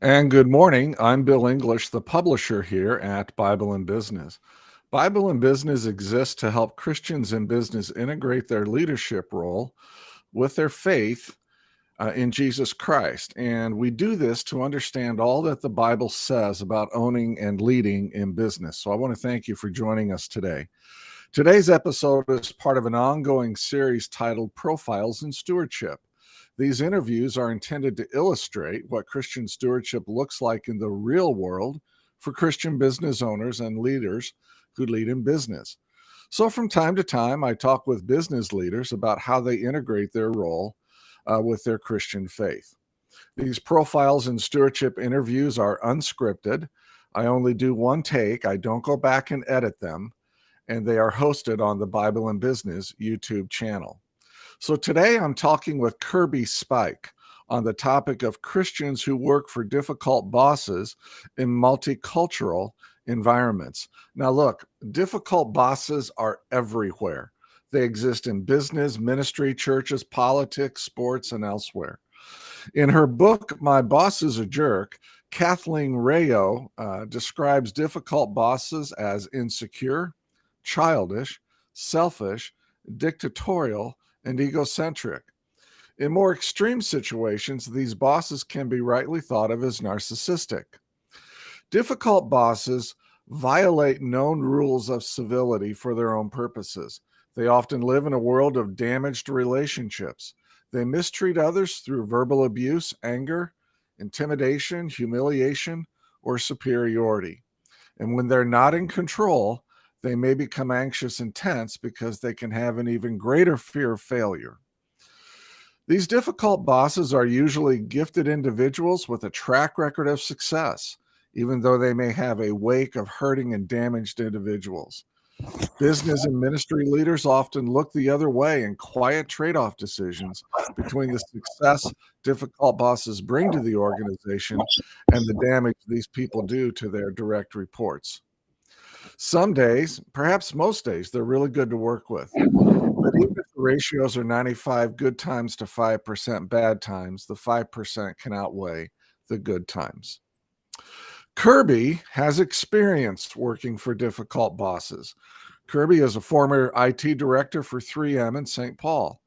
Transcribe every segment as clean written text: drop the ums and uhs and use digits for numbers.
And good morning. I'm Bill English, the publisher here at Bible in Business. Bible in Business exists to help Christians in business integrate their leadership role with their faith in Jesus Christ. And we do this to understand all that the Bible says about owning and leading in business. So I want to thank you for joining us today. Today's episode is part of an ongoing series titled Profiles in Stewardship. These interviews are intended to illustrate what Christian stewardship looks like in the real world for Christian business owners and leaders who lead in business. So, from time to time, I talk with business leaders about how they integrate their role with their Christian faith. These profiles in stewardship interviews are unscripted. I only do one take, I don't go back and edit them, and they are hosted on the Bible in Business YouTube channel. So today I'm talking with Kirby Spike on the topic of Christians who work for difficult bosses in multicultural environments. Now, look, difficult bosses are everywhere. They exist in business, ministry, churches, politics, sports, and elsewhere. In her book, My Boss is a Jerk, Kathleen Rayo describes difficult bosses as insecure, childish, selfish, dictatorial, and egocentric. In more extreme situations, these bosses can be rightly thought of as narcissistic. Difficult bosses violate known rules of civility for their own purposes. They often live in a world of damaged relationships. They mistreat others through verbal abuse, anger, intimidation, humiliation, or superiority. And when they're not in control, they may become anxious and tense because they can have an even greater fear of failure. These difficult bosses are usually gifted individuals with a track record of success, even though they may have a wake of hurting and damaged individuals. Business and ministry leaders often look the other way in quiet trade-off decisions between the success difficult bosses bring to the organization and the damage these people do to their direct reports. Some days, perhaps most days, they're really good to work with. But even if the ratios are 95 good times to 5% bad times, the 5% can outweigh the good times. Kirby has experience working for difficult bosses. Kirby is a former IT director for 3M in St. Paul.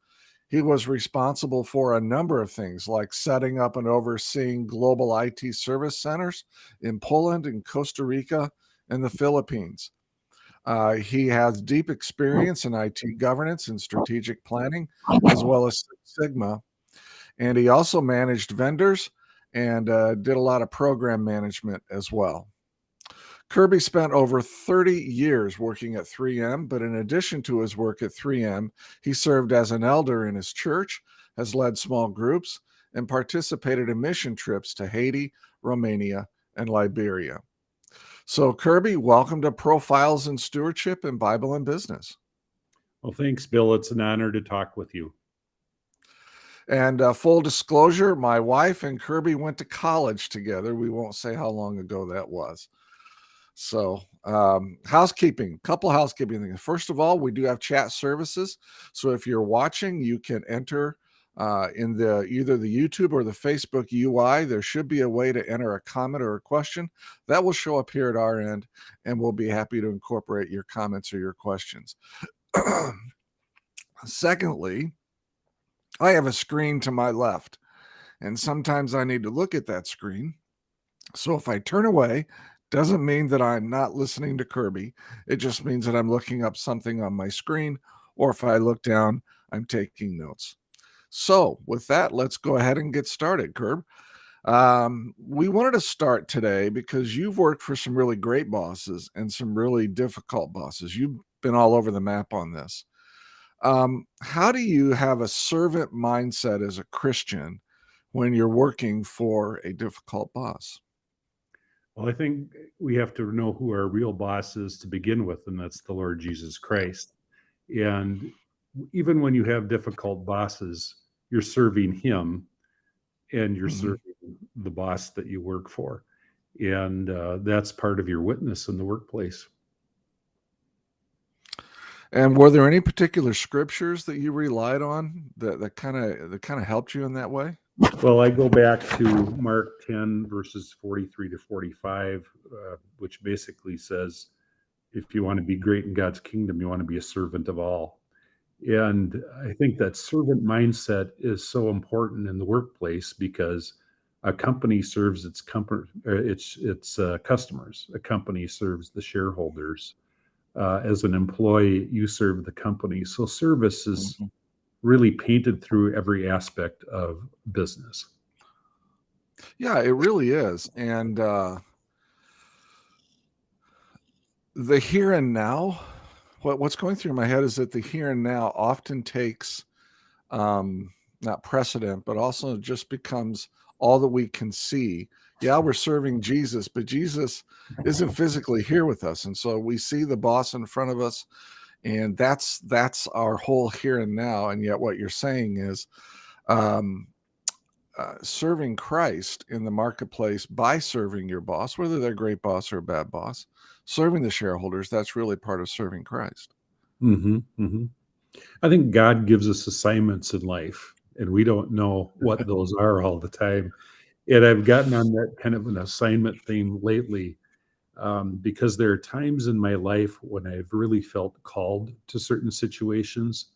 He was responsible for a number of things like setting up and overseeing global IT service centers in Poland and Costa Rica and the Philippines. He has deep experience in IT governance and strategic planning, as well as Six Sigma. And he also managed vendors and did a lot of program management as well. Kirby spent over 30 years working at 3M, but in addition to his work at 3M, he served as an elder in his church, has led small groups, and participated in mission trips to Haiti, Romania, and Liberia. So, Kirby, welcome to Profiles in Stewardship and Bible in Business. Well, thanks, Bill. It's an honor to talk with you. And full disclosure, my wife and Kirby went to college together. We won't say how long ago that was. So, housekeeping, couple housekeeping things. First of all, we do have chat services. So if you're watching, you can enter in either the YouTube or the Facebook UI. There should be a way to enter a comment or a question that will show up here at our end, and we'll be happy to incorporate your comments or your questions. Secondly, I have a screen to my left, and sometimes I need to look at that screen. So if I turn away, doesn't mean that I'm not listening to Kirby. It just means that I'm looking up something on my screen, or if I look down, I'm taking notes. So with that, let's go ahead and get started, Kirby. We wanted to start today because you've worked for some really great bosses and some really difficult bosses. You've been all over the map on this. How do you have a servant mindset as a Christian when you're working for a difficult boss? Well, I think we have to know who our real boss is to begin with, and that's the Lord Jesus Christ. And even when you have difficult bosses, you're serving him and you're serving the boss that you work for. And that's part of your witness in the workplace. And were there any particular scriptures that you relied on that kind of helped you in that way? Well, I go back to Mark 10, verses 43 to 45, which basically says, if you want to be great in God's kingdom, you want to be a servant of all. And I think that servant mindset is so important in the workplace because a company serves its customers. A company serves the shareholders. As an employee, you serve the company. So service is Mhm. really painted through every aspect of business. Yeah, it really is. And the here and now, what's going through my head is that the here and now often takes um, not precedent, but also just becomes all that we can see. Yeah, we're serving Jesus, but Jesus isn't physically here with us, and so we see the boss in front of us, and that's our whole here and now. And yet, what you're saying is um, serving Christ in the marketplace by serving your boss, whether they're a great boss or a bad boss, serving the shareholders. That's really part of serving Christ. Mm-hmm, mm-hmm. I think God gives us assignments in life, and we don't know what those are all the time. And I've gotten on that kind of an assignment theme lately because there are times in my life when I've really felt called to certain situations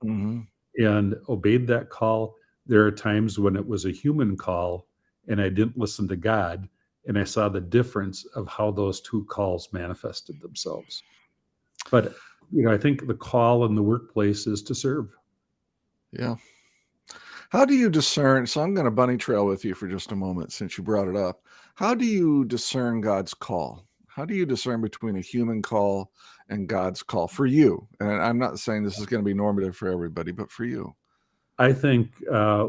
Hmm. and obeyed that call. There are times when it was a human call and I didn't listen to God, and I saw the difference of how those two calls manifested themselves. But, I think the call in the workplace is to serve. Yeah. How do you discern? So I'm going to bunny trail with you for just a moment since you brought it up. How do you discern God's call? How do you discern between a human call and God's call for you? And I'm not saying this is going to be normative for everybody, but for you. I think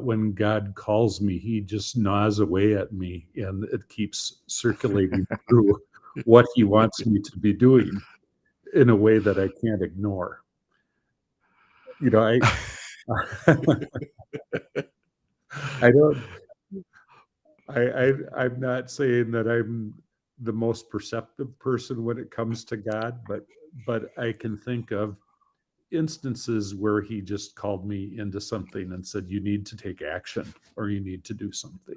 when God calls me, he just gnaws away at me and it keeps circulating through what he wants me to be doing in a way that I can't ignore. You know, I I don't I'm not saying that I'm the most perceptive person when it comes to God, but I can think of instances where he just called me into something and said, you need to take action or you need to do something.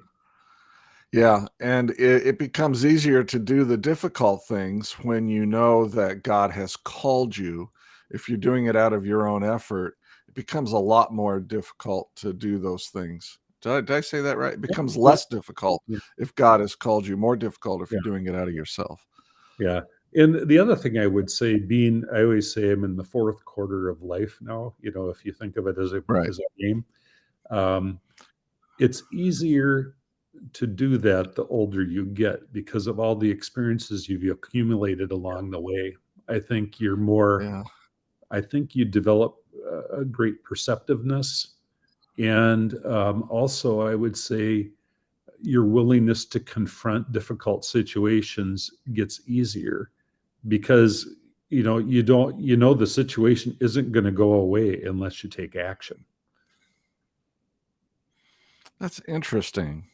Yeah, and it becomes easier to do the difficult things when you know that God has called you. If you're doing it out of your own effort, it becomes a lot more difficult to do those things. Did I say that right? It Yeah, becomes yeah, less difficult yeah, if God has called you, more difficult if yeah, you're doing it out of yourself. yeah. And the other thing I would say, I always say I'm in the fourth quarter of life now. If you think of it as a Right. game, um, it's easier to do that the older you get because of all the experiences you've accumulated along the way. I think you're more. Yeah. I think you develop a great perceptiveness, and also I would say your willingness to confront difficult situations gets easier because the situation isn't going to go away unless you take action. That's interesting.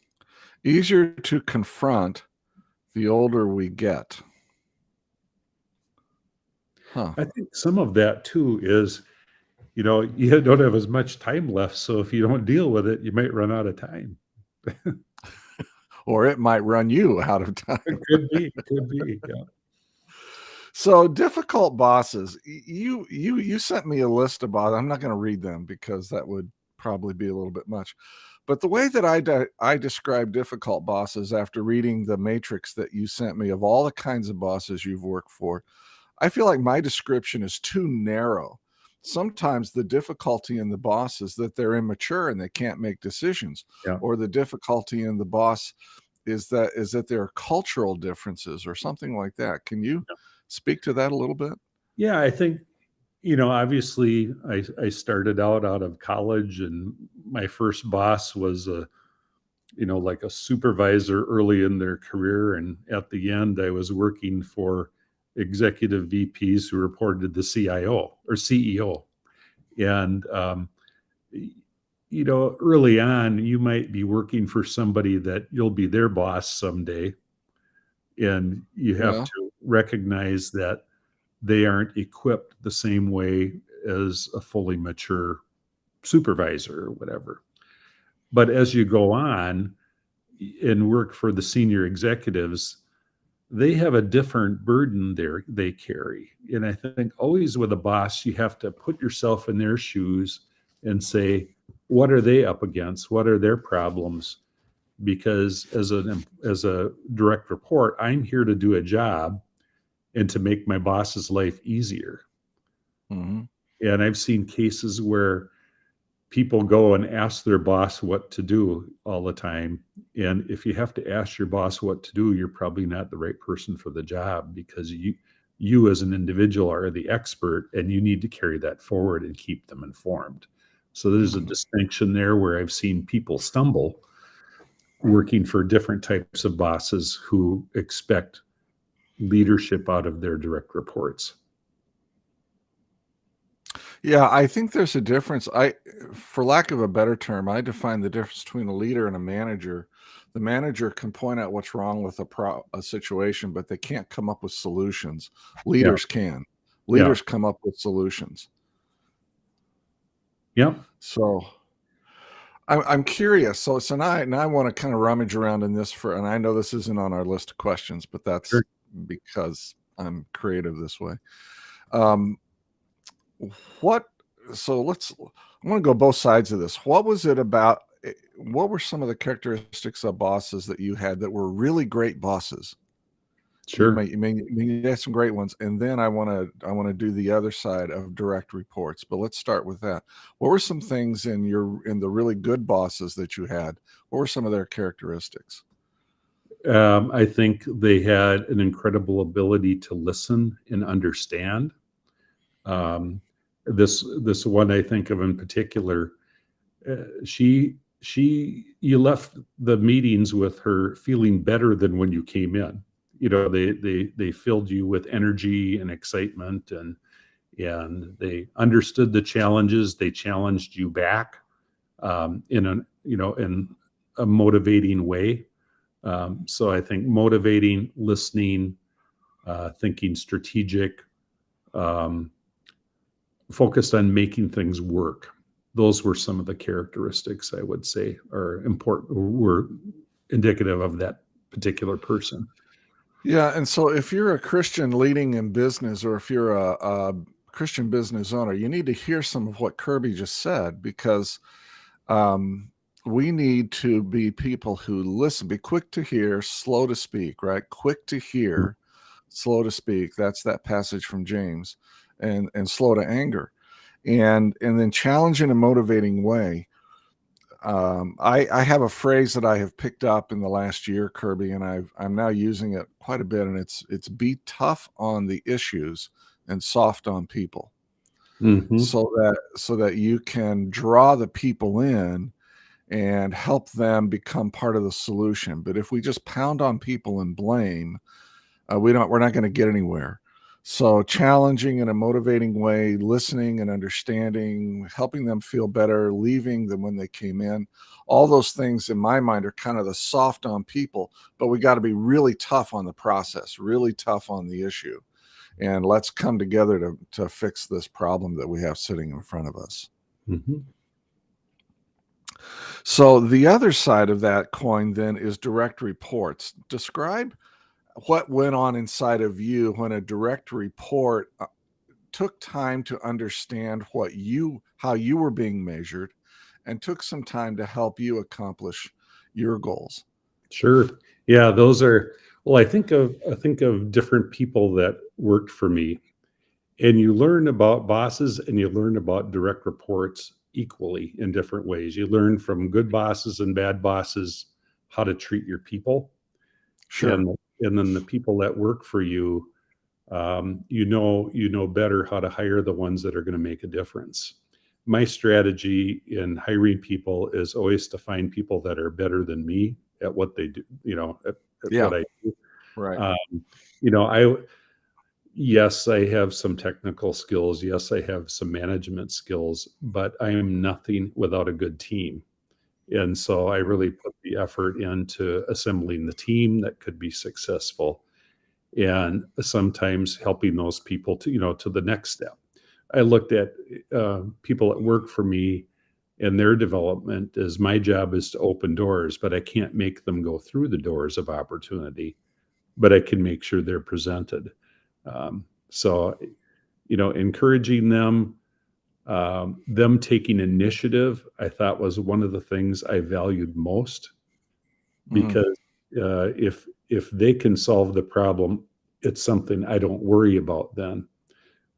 Easier to confront the older we get. Huh. I think some of that too is you don't have as much time left, so if you don't deal with it you might run out of time. Or it might run you out of It time. could be, yeah. So difficult bosses. You sent me a list about. I'm not going to read them because that would probably be a little bit much. But the way that I describe difficult bosses after reading the matrix that you sent me of all the kinds of bosses you've worked for, I feel like my description is too narrow. Sometimes the difficulty in the boss is that they're immature and they can't make decisions, Yeah. or the difficulty in the boss is that there are cultural differences or something like that. Can you speak to that a little bit? Yeah, I think, obviously I started out of college and my first boss was like a supervisor early in their career. And at the end, I was working for executive VPs who reported to the CIO or CEO. And, early on, you might be working for somebody that you'll be their boss someday. And you have Yeah. to recognize that they aren't equipped the same way as a fully mature supervisor or whatever. But as you go on and work for the senior executives, they have a different burden they carry. And I think always with a boss, you have to put yourself in their shoes and say, what are they up against? What are their problems? Because as a direct report, I'm here to do a job and to make my boss's life easier. Mm-hmm. And I've seen cases where people go and ask their boss what to do all the time. And if you have to ask your boss what to do, you're probably not the right person for the job, because you as an individual are the expert, and you need to carry that forward and keep them informed. So there's a distinction there where I've seen people stumble working for different types of bosses who expect leadership out of their direct reports. Yeah, I think there's a difference. For lack of a better term, I define the difference between a leader and a manager. The manager can point out what's wrong with a situation, but they can't come up with solutions. Leaders can. Leaders come up with solutions. Yep. So I'm curious. So now I want to kind of rummage around in this and I know this isn't on our list of questions, but that's Sure. because I'm creative this way. So I want to go both sides of this. What was it about? What were some of the characteristics of bosses that you had that were really great bosses? Sure. You had some great ones, and then I want to do the other side of direct reports. But let's start with that. What were some things in the really good bosses that you had? What were some of their characteristics? I think they had an incredible ability to listen and understand. This one I think of in particular, you left the meetings with her feeling better than when you came in. They filled you with energy and excitement, and they understood the challenges. They challenged you back in a motivating way. So I think motivating, listening, thinking strategic, focused on making things work. Those were some of the characteristics I would say are important, were indicative of that particular person. Yeah, and so if you're a Christian leading in business, or if you're a Christian business owner, you need to hear some of what Kirby just said, because we need to be people who listen, be quick to hear, slow to speak, right? Quick to hear, slow to speak. That's that passage from James, and slow to anger, and then challenge in a motivating way. I have a phrase that I have picked up in the last year, Kirby, and I'm now using it quite a bit, and it's be tough on the issues and soft on people, so that you can draw the people in and help them become part of the solution. But if we just pound on people and blame, we're not going to get anywhere. So challenging in a motivating way, listening and understanding, helping them feel better, leaving them when they came in. All those things in my mind are kind of the soft on people, but we got to be really tough on the process, really tough on the issue. And let's come together to fix this problem that we have sitting in front of us. Mm-hmm. So the other side of that coin then is direct reports. Describe what went on inside of you when a direct report took time to understand how you were being measured, and took some time to help you accomplish your goals. Sure. Yeah, those are, well, I think of different people that worked for me, and you learn about bosses and you learn about direct reports equally in different ways. You learn from good bosses and bad bosses how to treat your people. Sure. And then the people that work for you, you know better how to hire the ones that are going to make a difference. My strategy in hiring people is always to find people that are better than me at what they do, at what I do. Right. Yes, I have some technical skills. Yes, I have some management skills, but I am nothing without a good team. And so I really put the effort into assembling the team that could be successful, and sometimes helping those people to the next step. I looked at people that work for me, and their development is my job is to open doors, but I can't make them go through the doors of opportunity, but I can make sure they're presented. So, encouraging them, them taking initiative, I thought was one of the things I valued most, because if they can solve the problem, it's something I don't worry about then.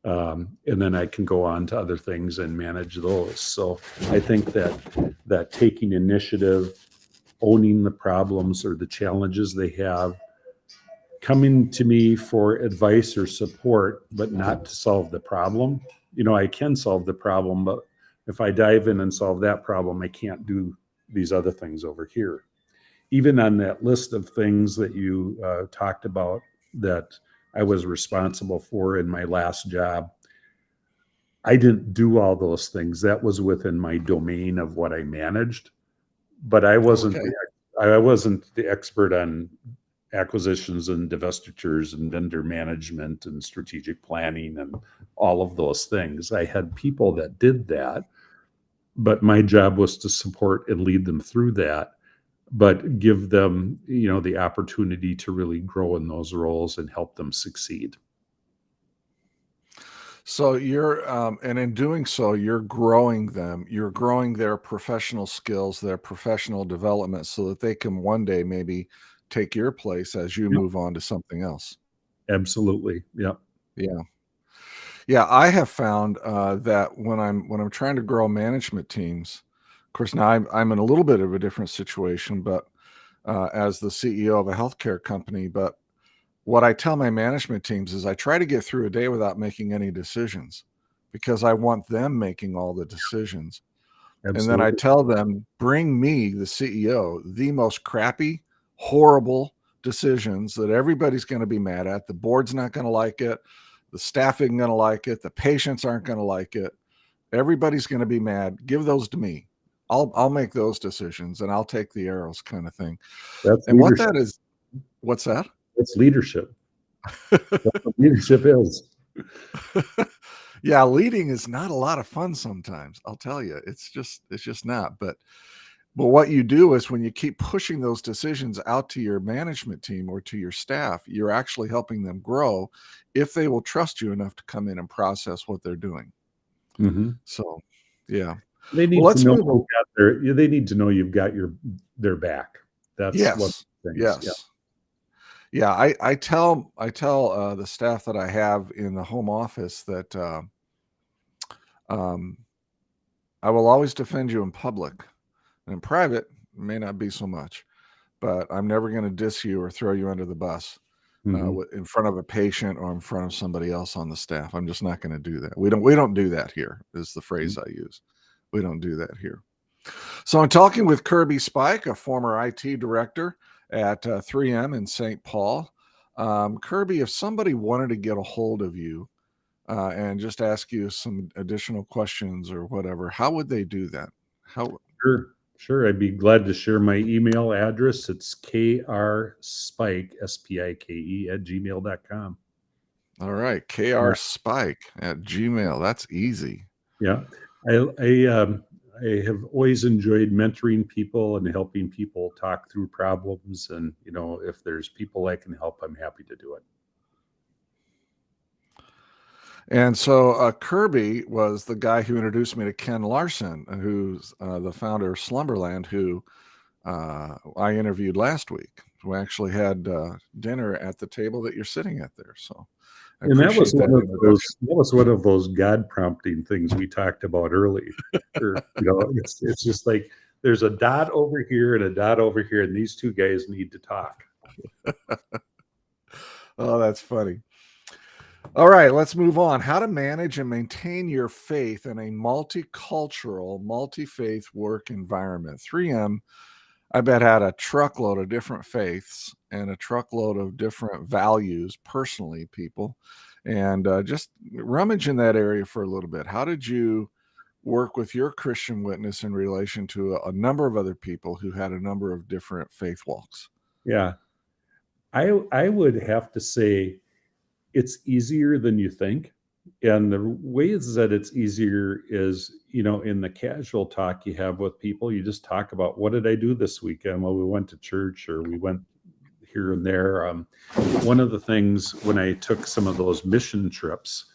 And then I can go on to other things and manage those. So I think that taking initiative, owning the problems or the challenges they have, coming to me for advice or support, but not to solve the problem. I can solve the problem, but if I dive in and solve that problem, I can't do these other things over here. Even on that list of things that you talked about that I was responsible for in my last job, I didn't do all those things. That was within my domain of what I managed, but I wasn't the expert on acquisitions and divestitures and vendor management and strategic planning and all of those things. I had people that did that, but my job was to support and lead them through that, but give them, the opportunity to really grow in those roles and help them succeed. So and in doing so, you're growing them. You're growing their professional skills, their professional development, so that they can one day maybe take your place as you move on to something else. Absolutely. Yeah. Yeah. Yeah. I have found that when I'm trying to grow management teams, of course, now I'm in a little bit of a different situation, but as the CEO of a healthcare company, but what I tell my management teams is I try to get through a day without making any decisions, because I want them making all the decisions. Absolutely. And then I tell them, bring me, the CEO, the most crappy, horrible decisions that everybody's going to be mad at. The board's not going to like it. The staff isn't going to like it. The patients aren't going to like it. Everybody's going to be mad. Give those to me. I'll make those decisions and I'll take the arrows, kind of thing. That's and leadership. what that is, what's that? It's leadership. That's what leadership is. Yeah, leading is not a lot of fun sometimes. I'll tell you, it's just not. But what you do is, when you keep pushing those decisions out to your management team or to your staff, you're actually helping them grow if they will trust you enough to come in and process what they're doing. Mm-hmm. So, yeah. They need to know they need to know you've got their back. That's what things. Yes. Yeah, I tell the staff that I have in the home office that I will always defend you in public. And in private, it may not be so much, but I'm never going to diss you or throw you under the bus in front of a patient or in front of somebody else on the staff. I'm just not going to do that. We don't do that here, is the phrase I use. We don't do that here. So I'm talking with Kirby Spike, a former IT director at 3M in St. Paul. Kirby, if somebody wanted to get a hold of you and just ask you some additional questions or whatever, how would they do that? Sure. I'd be glad to share my email address. It's krspike, SPIKE, @gmail.com. All right. krspike @gmail. That's easy. Yeah. I have always enjoyed mentoring people and helping people talk through problems. And, if there's people I can help, I'm happy to do it. And so Kirby was the guy who introduced me to Ken Larson, who's the founder of Slumberland, who I interviewed last week. We actually had dinner at the table that you're sitting at there. So that was one of those God prompting things we talked about earlier. It's just like there's a dot over here and a dot over here, and these two guys need to talk. Oh, that's funny. All right, let's move on. How to manage and maintain your faith in a multicultural, multi-faith work environment. 3M, I bet, had a truckload of different faiths and a truckload of different values, personally, people. And just rummage in that area for a little bit. How did you work with your Christian witness in relation to a number of other people who had a number of different faith walks? Yeah. I would have to say it's easier than you think. And the ways that it's easier is, in the casual talk you have with people, you just talk about, what did I do this weekend? Well, we went to church, or we went here and there. One of the things, when I took some of those mission trips,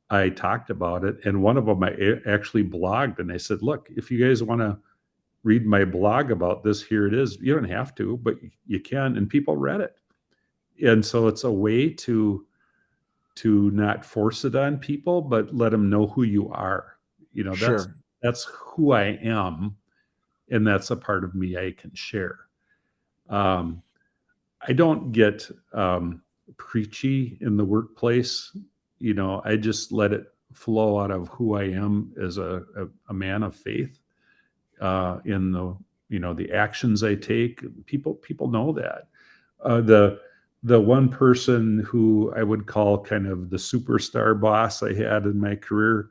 I talked about it. And one of them I actually blogged, and I said, look, if you guys want to read my blog about this, here it is. You don't have to, but you can. And people read it. And so it's a way to not force it on people, but let them know who you are. Sure. That's who I am, and that's a part of me I can share. I don't get preachy in the workplace. I just let it flow out of who I am as a man of faith, in the actions I take. People know that. The one person who I would call kind of the superstar boss I had in my career,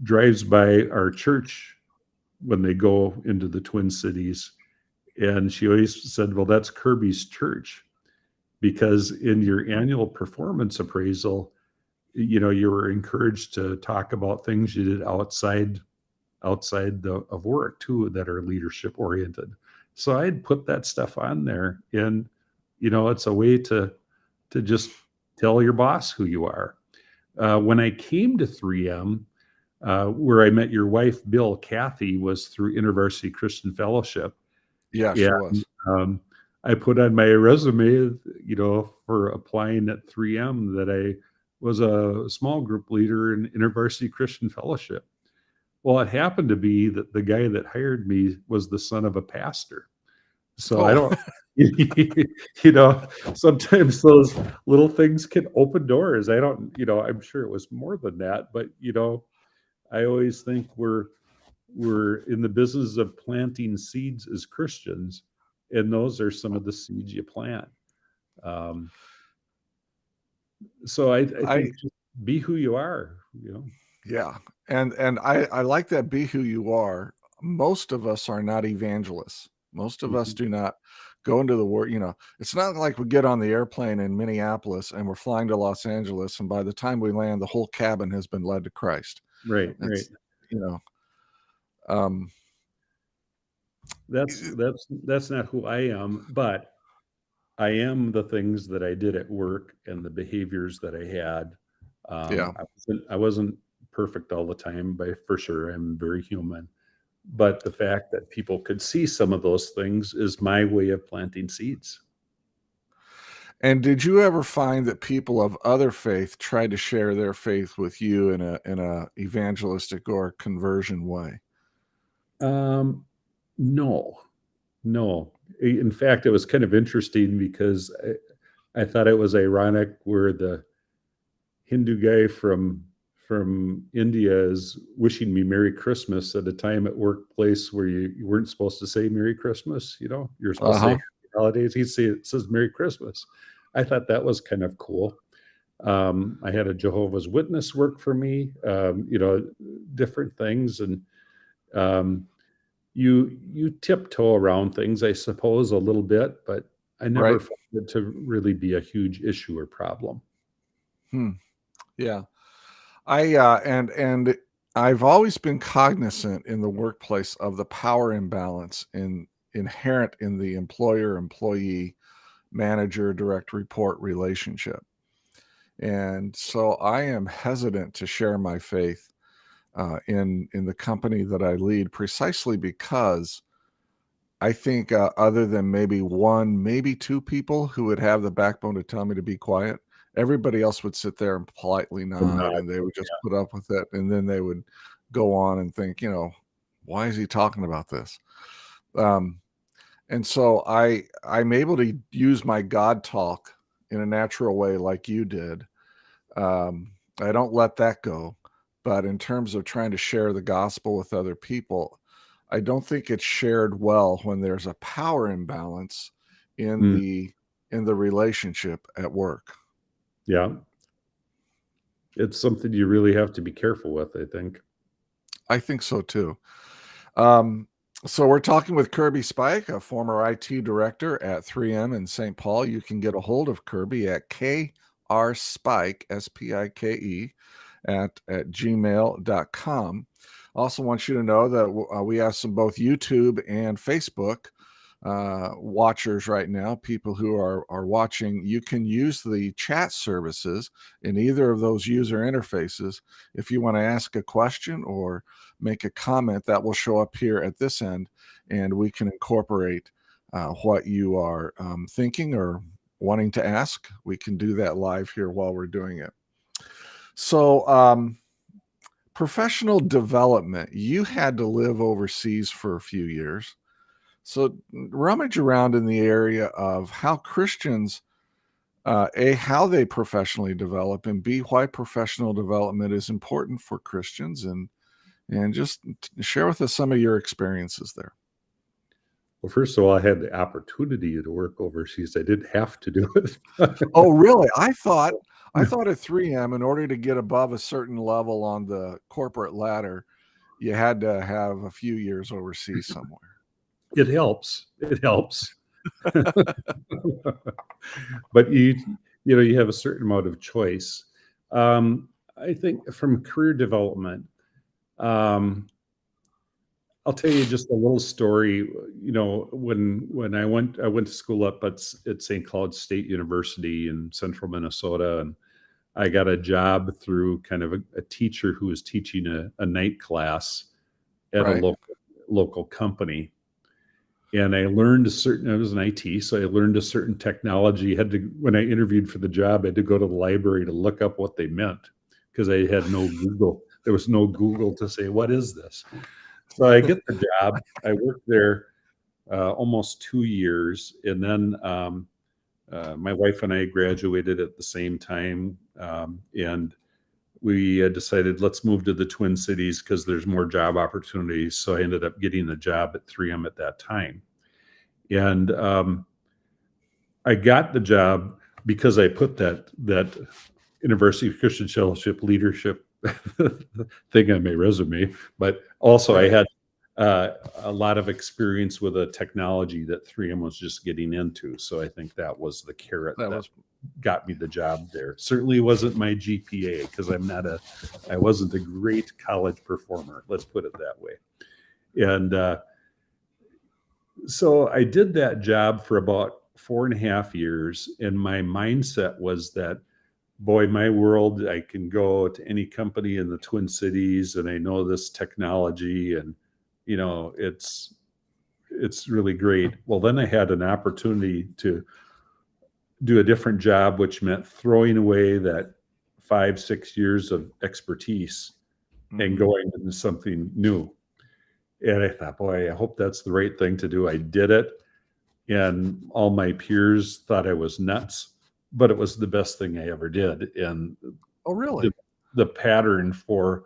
drives by our church when they go into the Twin Cities. And she always said, well, that's Kirby's church, because in your annual performance appraisal, you were encouraged to talk about things you did outside of work too, that are leadership oriented. So I'd put that stuff on there, and it's a way to just tell your boss who you are. When I came to 3M, where I met your wife, Bill, Kathy, was through InterVarsity Christian Fellowship. Yeah, she was. I put on my resume, for applying at 3M, that I was a small group leader in InterVarsity Christian Fellowship. Well, it happened to be that the guy that hired me was the son of a pastor. So I don't, sometimes those little things can open doors. I don't, I'm sure it was more than that, but, I always think we're in the business of planting seeds as Christians, and those are some of the seeds you plant. So I think just be who you are, Yeah. And I like that, be who you are. Most of us are not evangelists. Most of us do not go into the world. It's not like we get on the airplane in Minneapolis and we're flying to Los Angeles, and by the time we land, the whole cabin has been led to Christ. Right. That's, That's not who I am, but I am the things that I did at work and the behaviors that I had. Yeah. I wasn't perfect all the time, but for sure, I'm very human. But the fact that people could see some of those things is my way of planting seeds. And did you ever find that people of other faith tried to share their faith with you in a evangelistic or conversion way? No. In fact, it was kind of interesting, because I thought it was ironic where the Hindu guy from India is wishing me Merry Christmas at a time at workplace where you weren't supposed to say Merry Christmas. You're supposed to say Happy Holidays. It says Merry Christmas. I thought that was kind of cool. I had a Jehovah's Witness work for me, different things. And you tiptoe around things, I suppose, a little bit, but I never found it to really be a huge issue or problem. Yeah. And I've always been cognizant in the workplace of the power imbalance inherent in the employer-employee, manager, direct report relationship. And so I am hesitant to share my faith in the company that I lead, precisely because I think other than maybe one, maybe two people who would have the backbone to tell me to be quiet, everybody else would sit there and politely nod, and they would just put up with it. And then they would go on and think, why is he talking about this? And so I'm able to use my God talk in a natural way like you did. I don't let that go. But in terms of trying to share the gospel with other people, I don't think it's shared well when there's a power imbalance in the relationship at work. Yeah. It's something you really have to be careful with, I think. I think so too. So we're talking with Kirby Spike, a former IT director at 3M in St. Paul. You can get a hold of Kirby at rspike, S-P-I-K-E, at gmail.com. Also want you to know that we have some both YouTube and Facebook watchers right now, people who are watching. You can use the chat services in either of those user interfaces if you want to ask a question or make a comment. That will show up here at this end, and we can incorporate what you are thinking or wanting to ask. We can do that live here while we're doing it. So professional development, you had to live overseas for a few years. So rummage around in the area of how Christians, A, how they professionally develop, and B, why professional development is important for Christians, and just share with us some of your experiences there. Well, first of all, I had the opportunity to work overseas. I didn't have to do it. Oh, really? I thought at 3M, in order to get above a certain level on the corporate ladder, you had to have a few years overseas somewhere. It helps. It helps. But you have a certain amount of choice. I think from career development, I'll tell you just a little story. When I went to school up at St. Cloud State University in central Minnesota, and I got a job through kind of a teacher who was teaching a night class at a local company. And I learned I was in IT, so I learned a certain technology. When I interviewed for the job, I had to go to the library to look up what they meant because I had no Google. There was no Google to say, what is this? So I get the job. I worked there almost 2 years. And then my wife and I graduated at the same time. And we decided, let's move to the Twin Cities because there's more job opportunities. So I ended up getting a job at 3M at that time. And I got the job because I put that University of Christian Fellowship leadership thing on my resume. But also I had a lot of experience with a technology that 3M was just getting into. So I think that was the carrot that got me the job there. Certainly wasn't my GPA because I wasn't a great college performer. Let's put it that way. And so I did that job for about 4.5 years. And my mindset was that, boy, my world, I can go to any company in the Twin Cities and I know this technology and, it's really great. Well, then I had an opportunity to do a different job, which meant throwing away that 5-6 years of expertise and going into something new. And I thought, boy, I hope that's the right thing to do. I did it. And all my peers thought I was nuts, but it was the best thing I ever did. And oh, really? The pattern for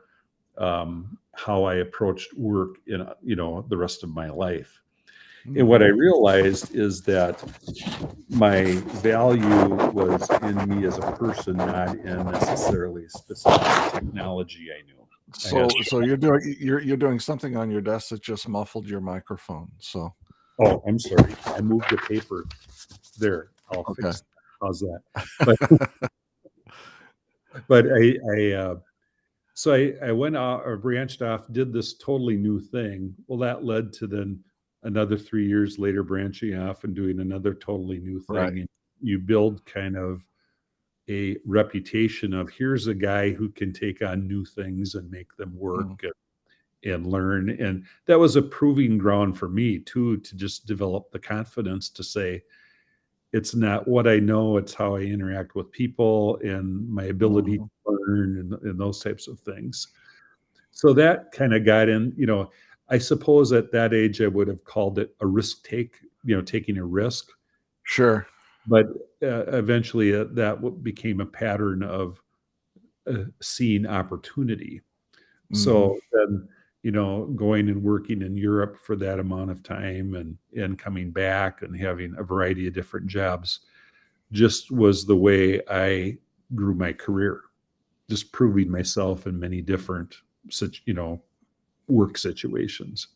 how I approached work in the rest of my life. And what I realized is that my value was in me as a person, not in necessarily specific technology I knew. So you're doing something on your desk that just muffled your microphone. So. Oh, I'm sorry. I moved the paper there. I'll fix that. How's that? But so I went out or branched off, did this totally new thing. Well, that led to then another 3 years later branching off and doing another totally new thing. Right. And you build kind of a reputation of here's a guy who can take on new things and make them work and learn. And that was a proving ground for me too, to just develop the confidence to say, it's not what I know, it's how I interact with people and my ability to learn and those types of things. So that kind of got in, I suppose at that age, I would have called it a risk taking a risk. Sure. But eventually that became a pattern of seeing opportunity. So then, going and working in Europe for that amount of time and coming back and having a variety of different jobs just was the way I grew my career, just proving myself in many different, work situations.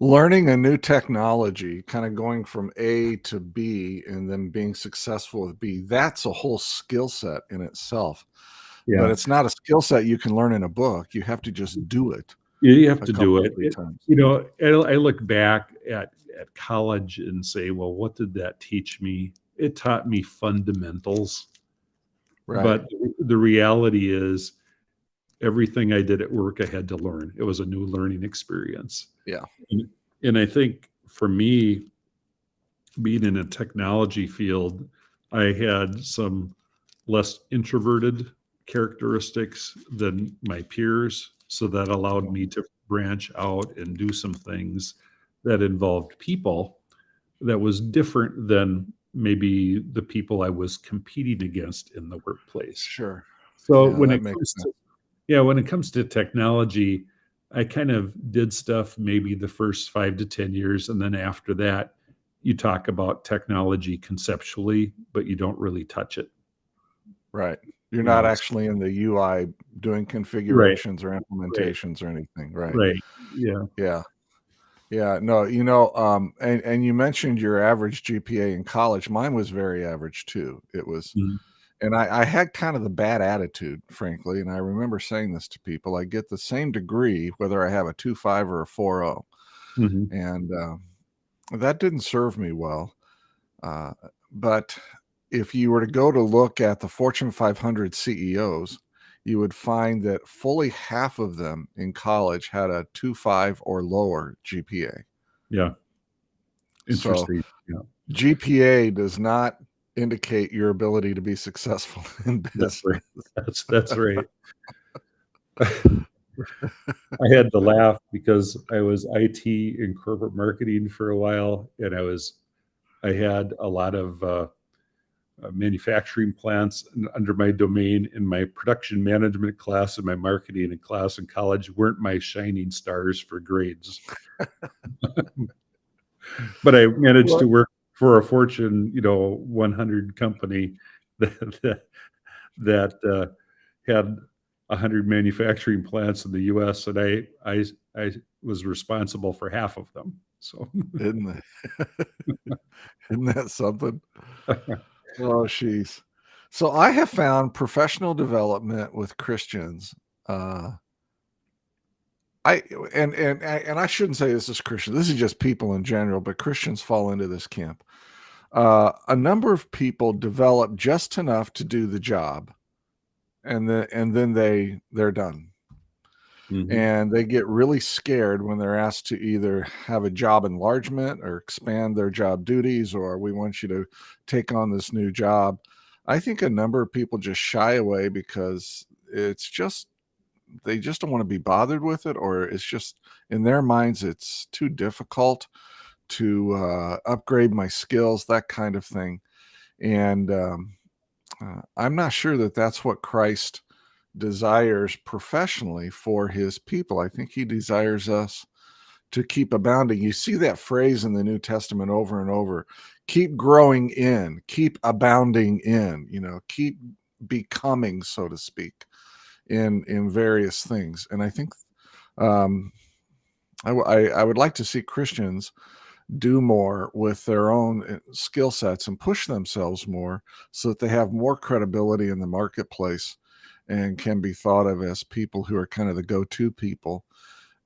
learning a new technology, kind of going from A to B and then being successful with B, that's a whole skill set in itself. But Yeah. it's not a skill set you can learn in a book. You have to just do it You have a to do couple of it. 3 times. I look back at college and say, well, what did that teach me? It taught me fundamentals, Right. but the reality is everything I did at work, I had to learn. It was a new learning experience. Yeah. And I think for me, being in a technology field, I had some less introverted characteristics than my peers. So that allowed me to branch out and do some things that involved people that was different than maybe the people I was competing against in the workplace. Sure. So Yeah, that makes sense. when it comes to technology, I kind of did stuff maybe the first 5 to 10 years. And then after that, you talk about technology conceptually, but you don't really touch it. Right. You're You not know, actually in the UI doing right, configurations or right, implementations or anything, right? right. Yeah. Yeah. Yeah, no, and you mentioned your average GPA in college. Mine was very average too. It was, Mhm. and I had kind of the bad attitude, frankly, and I remember saying this to people. I get the same degree whether I have a 2.5 or a 4.0, Mhm. and that didn't serve me well. Uh, but if you were to go to look at the Fortune 500 CEOs, you would find that fully half of them in college had a 2.5 or lower GPA. Yeah. So Interesting. Yeah. GPA does not indicate your ability to be successful in That's right. business. That's right. I had to laugh because I was IT and corporate marketing for a while, and I had a lot of manufacturing plants under my domain, and my production management class and my marketing and class in college weren't my shining stars for grades. But I managed Well, to work for a Fortune, 100 company that that had 100 manufacturing plants in the U.S., and I was responsible for half of them. So isn't that, isn't that something? Oh, jeez. So I have found professional development with Christians. Uh, I and I shouldn't say this is Christian. This is just people in general, but Christians fall into this camp. A number of people develop just enough to do the job, and then they're done. Mhm. And they get really scared when they're asked to either have a job enlargement or expand their job duties, or we want you to take on this new job. I think a number of people just shy away because it's just they just don't want to be bothered with it, or it's just in their minds it's too difficult to upgrade my skills, that kind of thing. And I'm not sure that that's what Christ desires professionally for his people. I think he desires us to keep abounding. You see that phrase in the New Testament over and over: keep growing in, keep abounding in, keep becoming, so to speak, in various things. And I think um, I would like to see Christians do more with their own skill sets and push themselves more so that they have more credibility in the marketplace and can be thought of as people who are kind of the go-to people,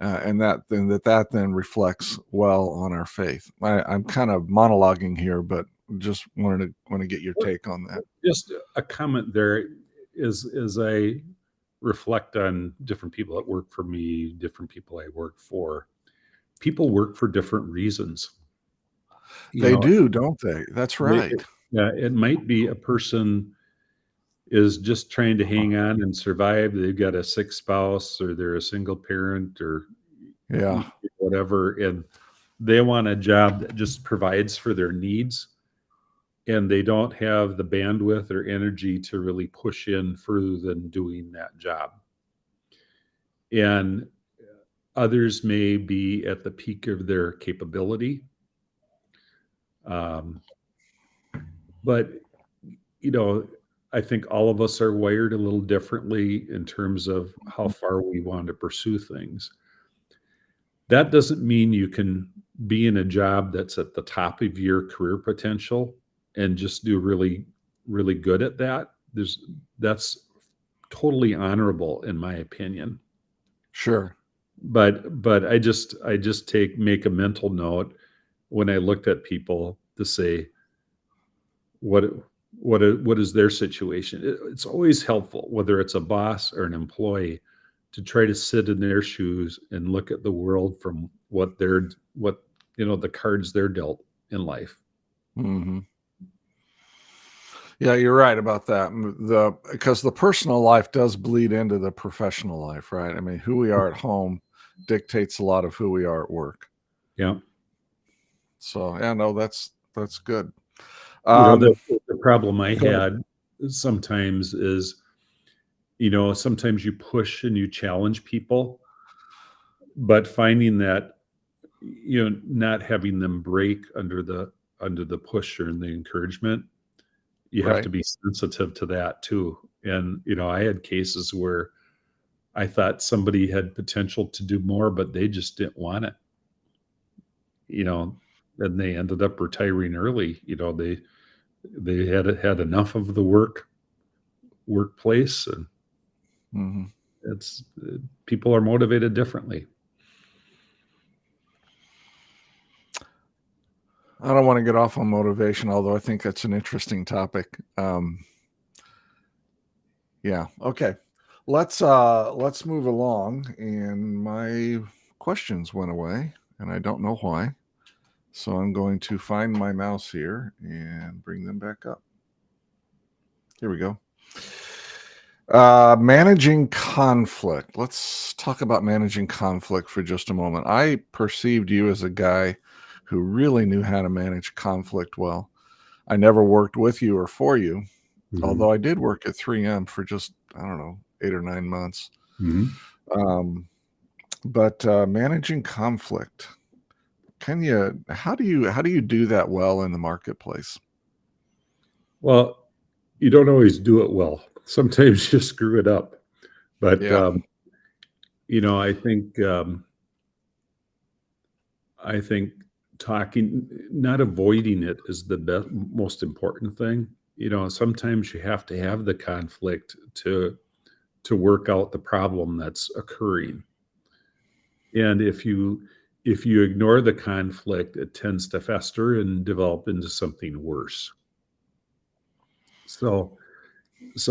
and that then reflects well on our faith. I'm kind of monologuing here, but just want to get your take on that. Just a comment there is as I reflect on different people that work for me, different people I work for. People work for different reasons. You They know, do, don't they? That's right. yeah, it might be a person is just trying to hang on and survive. They've got a sick spouse, or they're a single parent, or Yeah, whatever, and they want a job that just provides for their needs, and they don't have the bandwidth or energy to really push in further than doing that job. And others may be at the peak of their capability. Um, but, you know, I think all of us are wired a little differently in terms of how far we want to pursue things. That doesn't mean you can be in a job that's at the top of your career potential and just do really, really good at that. That's totally honorable in my opinion. Sure. But I just make a mental note when I looked at people to say what what is their situation. It's always helpful, whether it's a boss or an employee, to try to sit in their shoes and look at the world from what the cards they're dealt in life. Hmm. Yeah, you're right about that. Because the personal life does bleed into the professional life, right? I mean, who we are at home dictates a lot of who we are at work. Yeah. So yeah, no, that's good. The problem I Go ahead. had sometimes is, sometimes you push and you challenge people, but finding that, not having them break under the push or the encouragement, you have to Right. be sensitive to that too. And, I had cases where I thought somebody had potential to do more, but they just didn't want it, and they ended up retiring early. They had enough of the workplace, and Hmm. it's people are motivated differently. I don't want to get off on motivation, although I think that's an interesting topic. Yeah. Okay. Let's move along. And my questions went away, and I don't know why. So I'm going to find my mouse here and bring them back up. Here we go. Managing conflict. Let's talk about managing conflict for just a moment. I perceived you as a guy who really knew how to manage conflict well. I never worked with you or for you, although I did work at 3M for just, I don't know, 8 or 9 months. Mm-hmm. But managing conflict, how do you do that well in the marketplace? Well, you don't always do it well. Sometimes you screw it up. But Yeah. I think talking, not avoiding it, is the most important thing. Sometimes you have to have the conflict to work out the problem that's occurring. And if you ignore the conflict, it tends to fester and develop into something worse. So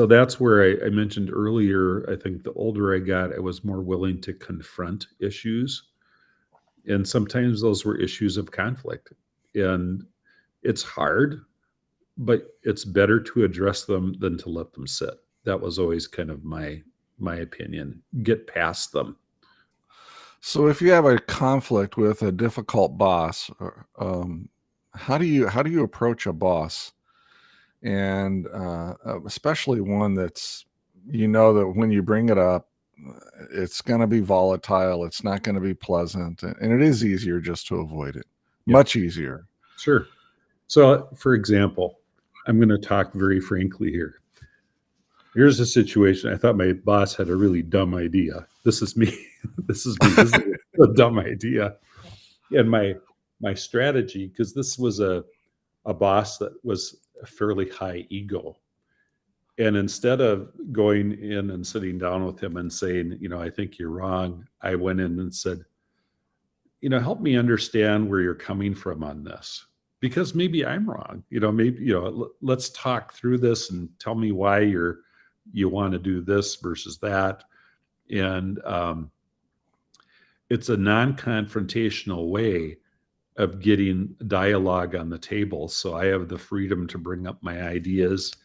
that's where I mentioned earlier, I think the older I got, I was more willing to confront issues. And sometimes those were issues of conflict. And it's hard, but it's better to address them than to let them sit. That was always kind of my opinion. Get past them. So if you have a conflict with a difficult boss, how do you approach a boss, and especially one that's, that when you bring it up, it's going to be volatile. It's not going to be pleasant, and it is easier just to avoid it. Yeah. Much easier. Sure. So, for example, I'm going to talk very frankly here. Here's a situation. I thought my boss had a really dumb idea. This is me. This is a dumb idea. And my strategy, because this was a boss that was a fairly high ego. And instead of going in and sitting down with him and saying, I think you're wrong, I went in and said, help me understand where you're coming from on this, because maybe I'm wrong. Maybe, let's talk through this and tell me why you want to do this versus that. And it's a non-confrontational way of getting dialogue on the table. So I have the freedom to bring up my ideas,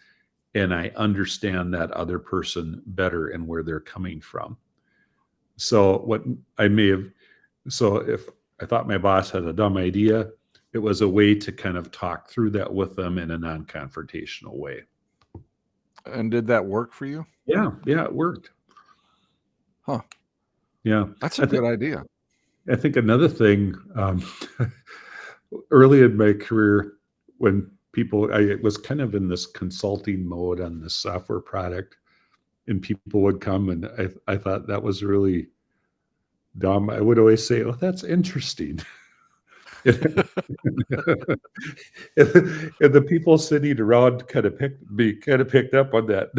and I understand that other person better and where they're coming from. So if I thought my boss had a dumb idea, it was a way to kind of talk through that with them in a non-confrontational way. And did that work for you? Yeah, it worked. Huh. Yeah. That's a good idea. I think another thing, early in my career, when I was kind of in this consulting mode on this software product, and people would come, and I thought that was really Dom, I would always say, "Oh, that's interesting." and the people sitting around kind of picked up on that,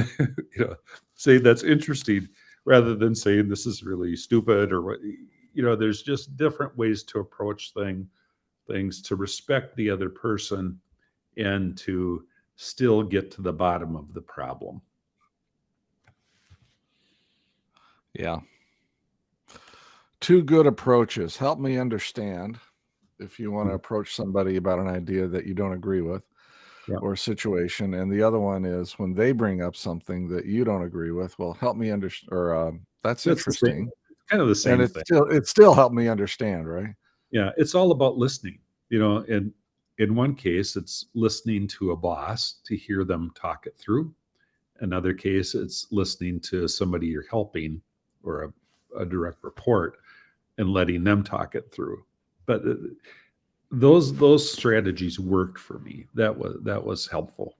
saying that's interesting rather than saying this is really stupid or what. There's just different ways to approach things to respect the other person and to still get to the bottom of the problem. Yeah. Two good approaches. Help me understand if you want to approach somebody about an idea that you don't agree with or a situation. And the other one is when they bring up something that you don't agree with, well, help me understand, or that's interesting. Kind of the same And thing. it still helped me understand, right? Yeah, it's all about listening. And in one case, it's listening to a boss to hear them talk it through. Another case, it's listening to somebody you're helping or a direct report and letting them talk it through. But those strategies worked for me. That was helpful.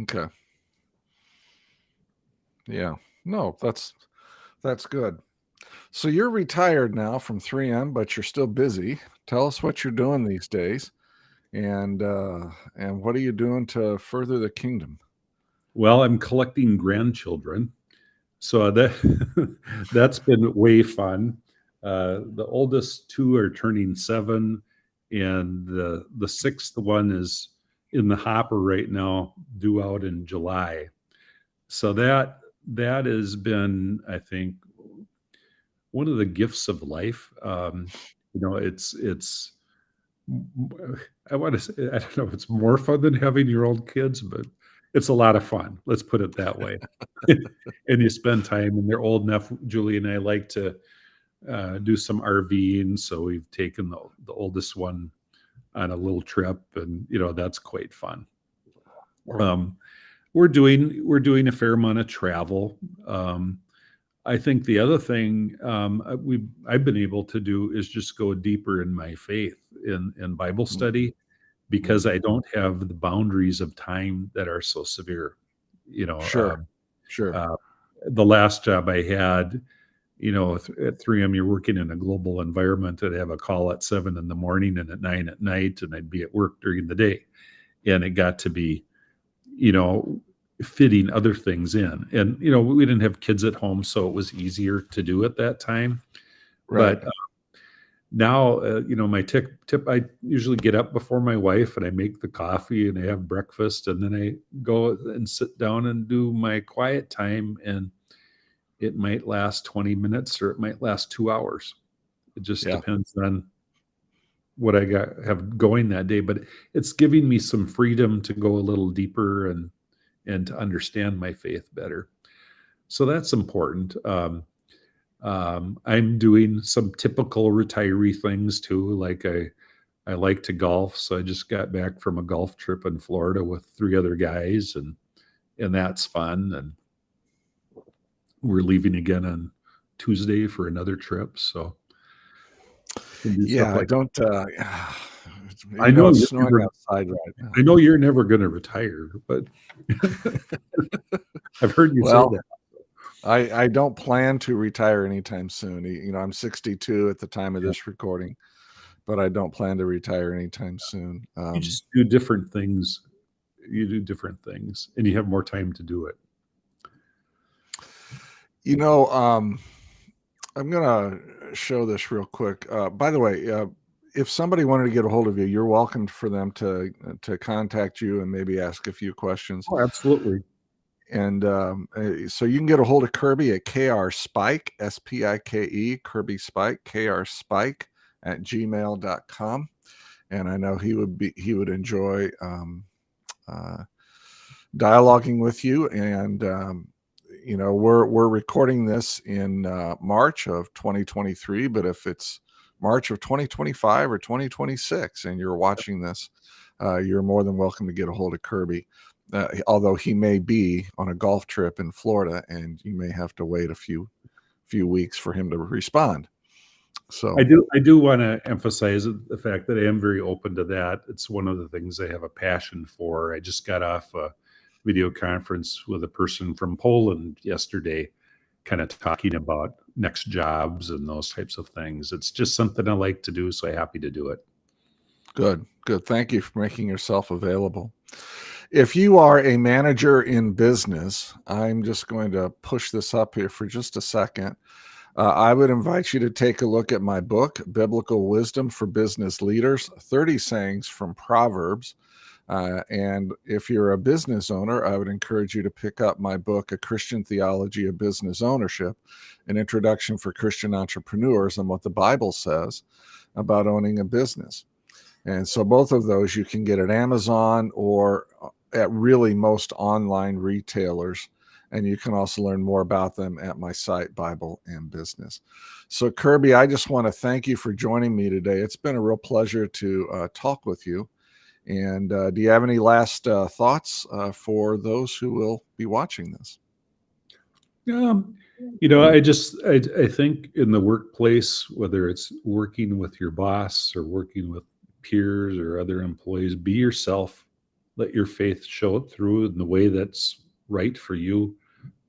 Okay. Yeah. No, that's good. So you're retired now from 3M, but you're still busy. Tell us what you're doing these days, and what are you doing to further the kingdom? Well, I'm collecting grandchildren, so that's been way fun. The oldest two are turning 7, and the sixth one is in the hopper right now, due out in July. So that has been, I think, one of the gifts of life. It's I want to say, I don't know if it's more fun than having your own kids, but it's a lot of fun. Let's put it that way. And you spend time, and they're old enough. Julie and I like to do some RVing, so we've taken the oldest one on a little trip, and that's quite fun. We're doing a fair amount of travel. I think the other thing I've been able to do is just go deeper in my faith in Bible study, because I don't have the boundaries of time that are so severe. Sure. The last job I had, at 3M, you're working in a global environment. I'd have a call at 7 in the morning and at 9 at night, and I'd be at work during the day. And it got to be, fitting other things in. And, we didn't have kids at home, so it was easier to do at that time. Right. But now, my tip, I usually get up before my wife and I make the coffee and I have breakfast, and then I go and sit down and do my quiet time. And it might last 20 minutes or it might last 2 hours. It just depends on what I have going that day. But it's giving me some freedom to go a little deeper and to understand my faith better. So that's important. I'm doing some typical retiree things too. Like I like to golf. So I just got back from a golf trip in Florida with 3 other guys, and that's fun. And we're leaving again on Tuesday for another trip. So I don't. I know it's snowing outside right now. I know you're never going to retire, but I've heard you say that. I don't plan to retire anytime soon. I'm 62 at the time of this recording, but I don't plan to retire anytime soon. You just do different things. You do different things, and you have more time to do it. I'm going to show this real quick. By the way, if somebody wanted to get a hold of you, you're welcome for them to contact you and maybe ask a few questions. Oh, absolutely. And so you can get a hold of Kirby at KR Spike, SPIKE, Kirby Spike, KR Spike at gmail.com. And I know he would enjoy dialoguing with you. And, we're recording this in March of 2023, but if it's March of 2025 or 2026 and you're watching this, you're more than welcome to get a hold of Kirby. Although he may be on a golf trip in Florida, and you may have to wait a few weeks for him to respond. So I do want to emphasize the fact that I am very open to that. It's one of the things I have a passion for. I just got off a video conference with a person from Poland yesterday, kind of talking about next jobs and those types of things. It's just something I like to do, so I'm happy to do it. Good, good. Thank you for making yourself available. If you are a manager in business, I'm just going to push this up here for just a second. I would invite you to take a look at my book, Biblical Wisdom for Business Leaders, 30 Sayings from Proverbs. And if you're a business owner, I would encourage you to pick up my book, A Christian Theology of Business Ownership, an introduction for Christian entrepreneurs on what the Bible says about owning a business. And so both of those you can get at Amazon or at really most online retailers. And you can also learn more about them at my site, Bible and Business. So, Kirby, I just want to thank you for joining me today. It's been a real pleasure to talk with you. And do you have any last thoughts for those who will be watching this? I think in the workplace, whether it's working with your boss or working with peers or other employees, be yourself. Let your faith show it through in the way that's right for you,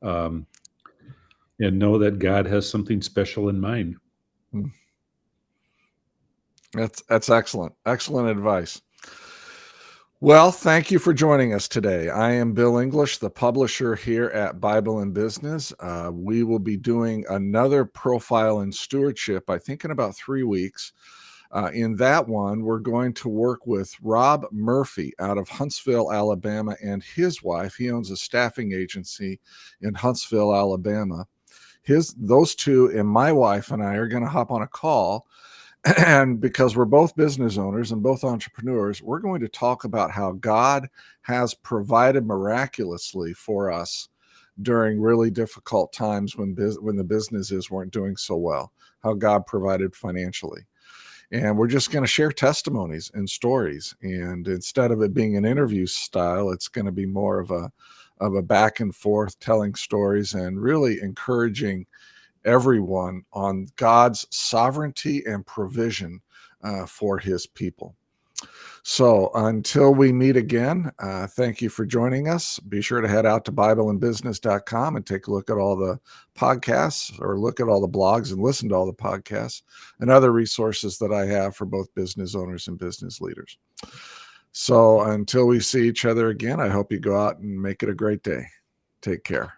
and know that God has something special in mind. That's excellent. Excellent advice. Well, thank you for joining us today. I am Bill English, the publisher here at Bible and Business. We will be doing another profile in stewardship, I think in about 3 weeks. In that one, we're going to work with Rob Murphy out of Huntsville, Alabama, and his wife. He owns a staffing agency in Huntsville, Alabama. Those two and my wife and I are going to hop on a call. And because we're both business owners and both entrepreneurs, we're going to talk about how God has provided miraculously for us during really difficult times when the businesses weren't doing so well, how God provided financially. And we're just going to share testimonies and stories. And instead of it being an interview style, it's going to be more of a back and forth telling stories and really encouraging everyone on God's sovereignty and provision for his people. So until we meet again, thank you for joining us. Be sure to head out to bibleandbusiness.com and take a look at all the podcasts or look at all the blogs and listen to all the podcasts and other resources that I have for both business owners and business leaders. So until we see each other again, I hope you go out and make it a great day. Take care.